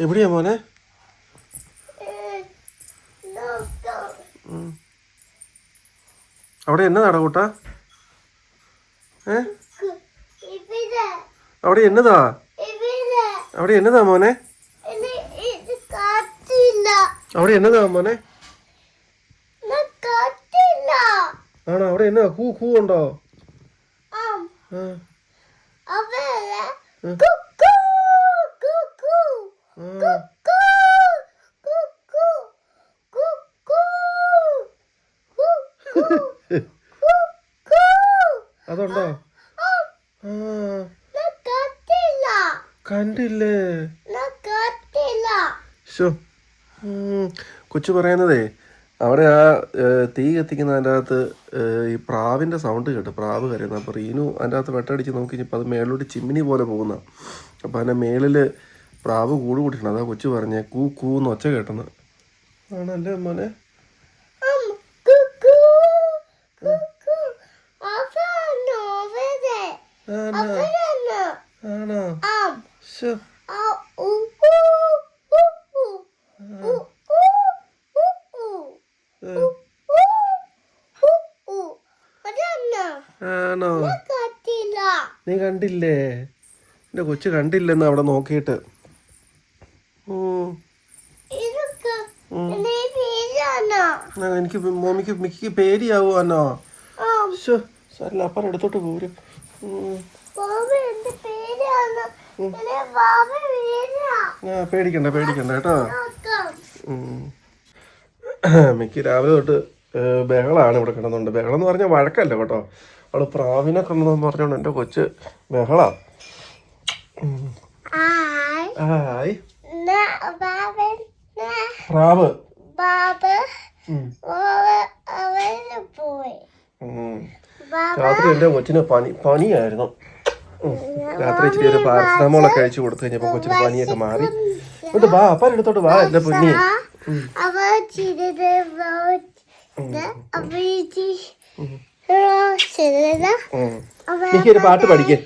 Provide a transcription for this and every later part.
എവിടെയാ മോനെ? അവിടെ എന്നതാടാ കൂട്ടാ? അവിടെ എന്നതാ? അവിടെ എന്നതാ മോനെ? അവിടെ എന്നതാ മോനെ? ആണോ? അവിടെ എന്നതാ? കൂ കൂ ഉണ്ടോ? അതുണ്ടോ? കണ്ടില്ലേ? കൊച്ചു പറയുന്നതേ അവിടെ ആ തീ കത്തിക്കുന്നതിൻ്റെ അകത്ത് ഈ പ്രാവിൻ്റെ സൗണ്ട് കേട്ടു. പ്രാവ് കരയുന്നത്. അപ്പോൾ റീനു അതിൻ്റെ അകത്ത് വെട്ടടിച്ച് നോക്കി കഴിഞ്ഞപ്പോൾ അത് മേളിലോട്ട് ചിമ്മിനി പോലെ പോകുന്ന. അപ്പോൾ അതിൻ്റെ മേളിൽ പ്രാവ് കൂട് കൂട്ടിട്ടുണ്ട്. അതാ കൊച്ചു പറഞ്ഞേ കൂ കൂന്ന് ഒച്ച കേട്ടെന്ന്. ആണല്ലേ മോനെ? ആണോ? ശോ. ആണോ? നീ കണ്ടില്ലേ? എന്റെ കൊച്ചു കണ്ടില്ലെന്ന് അവിടെ നോക്കിയിട്ട്. എനിക്ക് മിക്ക് പേടിയാവുന്നോ? സാറില്ല അപ്പൻ എടുത്തോട്ട് പോരും. പേടിക്കണ്ട കേട്ടോ. മിക്ക് രാവിലെ തൊട്ട് ബഹളാണ് ഇവിടെ കിടന്നുണ്ട്. ബഹളം എന്ന് പറഞ്ഞാൽ വഴക്കല്ല കേട്ടോ. അവള് പ്രാവിനെ കണ്ടെന്ന് പറഞ്ഞോണ്ട് എൻ്റെ കൊച്ച് ബഹളാ. ഹായ് പ്രാവ്. രാത്രി എൻ്റെ കൊച്ചിന് പനിയായിരുന്നു. രാത്രി ഇച്ചിരി ഒരു പാരസെറ്റമോളൊക്കെ കഴിച്ചു കൊടുത്തു കഴിഞ്ഞപ്പോൾ കൊച്ചിന് പനിയൊക്കെ മാറി. എന്നിട്ട് വാ അപ്പൻ എടുത്തോട്ട് വാ എൻ്റെ പൊന്നി. എനിക്കൊരു പാട്ട് പാടിക്കേ.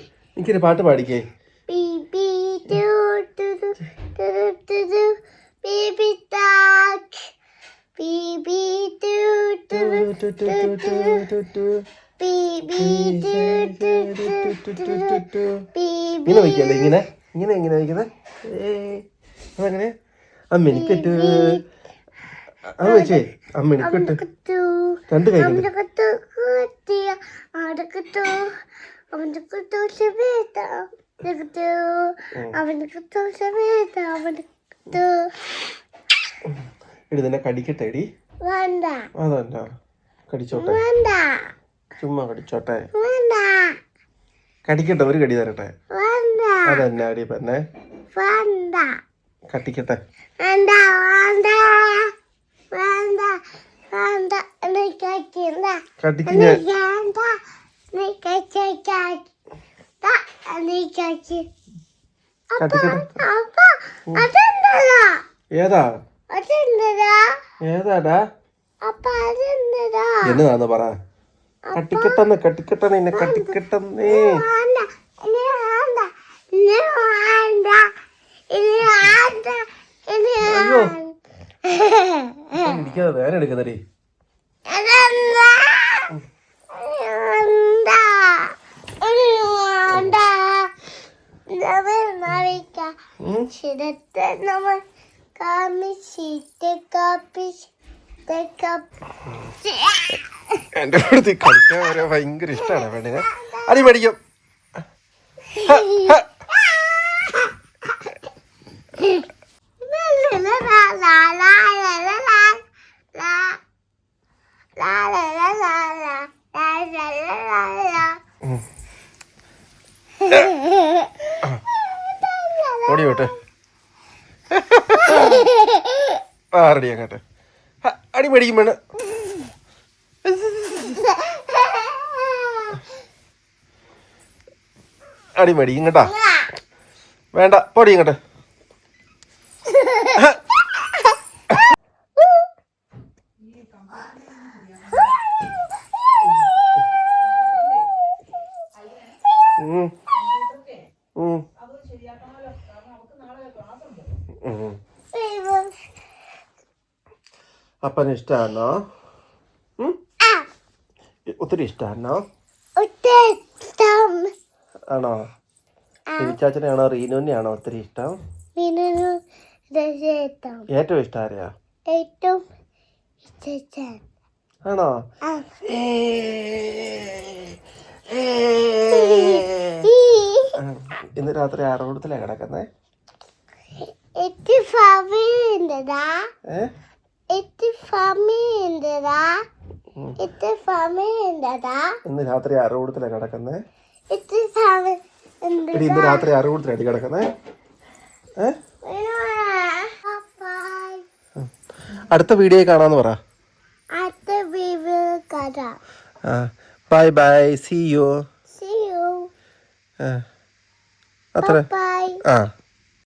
ഇങ്ങനെ വയ്ക്കല്ലേ? ഇങ്ങനെ വയ്ക്കുന്നത് അതങ്ങനെ അമ്മിനിക്കെട്ട്. അത് വെച്ചേ അമ്മിനിക്കെട്ട്. രണ്ട് കൈ എടി തന്നെ കടിക്കട്ടെ എടി. അതല്ല കടിച്ചോട്ടെ, ചുമ്മാ കടിച്ചോട്ടെ. കടിക്കട്ടെ, ഒരു കടി തരട്ടെ. അതന്നെ അടി പെണ്ണെ. കട്ടിക്കട്ടെ. കടിക്കുന്ന ഏതാ ഏതാടാ? എന്നതാന്ന് പറ. കട്ടിക്കെട്ടെന്ന് എന്നെ കട്ടിക്കെട്ടെന്നേ. അയ്യോ ഇരിക്കാതെ വേറെ എടുക്കുന്നേ. എന്റെ അടുത്ത് കളിക്കാൻ വരെ ഭയങ്കര ഇഷ്ടമാണ് പെണ്ണിനെ. അടി പഠിക്കും. ഓടി വിട്ടെ. റെഡിയാക്കട്ടെ. അടി മേടിക്കും വേണം. അടി മേടിക്കും കേട്ടാ. വേണ്ട പൊടി ഇങ്ങോട്ട്. അപ്പന് ഇഷ്ടമാണോ? ഒത്തിരി ഇഷ്ടമാണോ? ആണോ? രവിചാച്ചനെയാണോ റീനുവിനെയാണോ ഒത്തിരി ഇഷ്ടം? ഏറ്റവും ഇഷ്ടം ആരെയാ? ആണോ? ഇന്ന് രാത്രി ആരുടെ കൂട്ടത്തിലാ കിടക്കുന്നേ? ഇന്ന് രാത്രി ആരുടെ കൂട്ടത്തിലാ കിടക്കുന്നേ? ഇന്ന് രാത്രി ആരുടെ കൂട്ടത്തിലാടി കിടക്കുന്നേ? അടുത്ത വീഡിയോ കാണാന്ന് പറ. Bye bye, see you. അത്ര.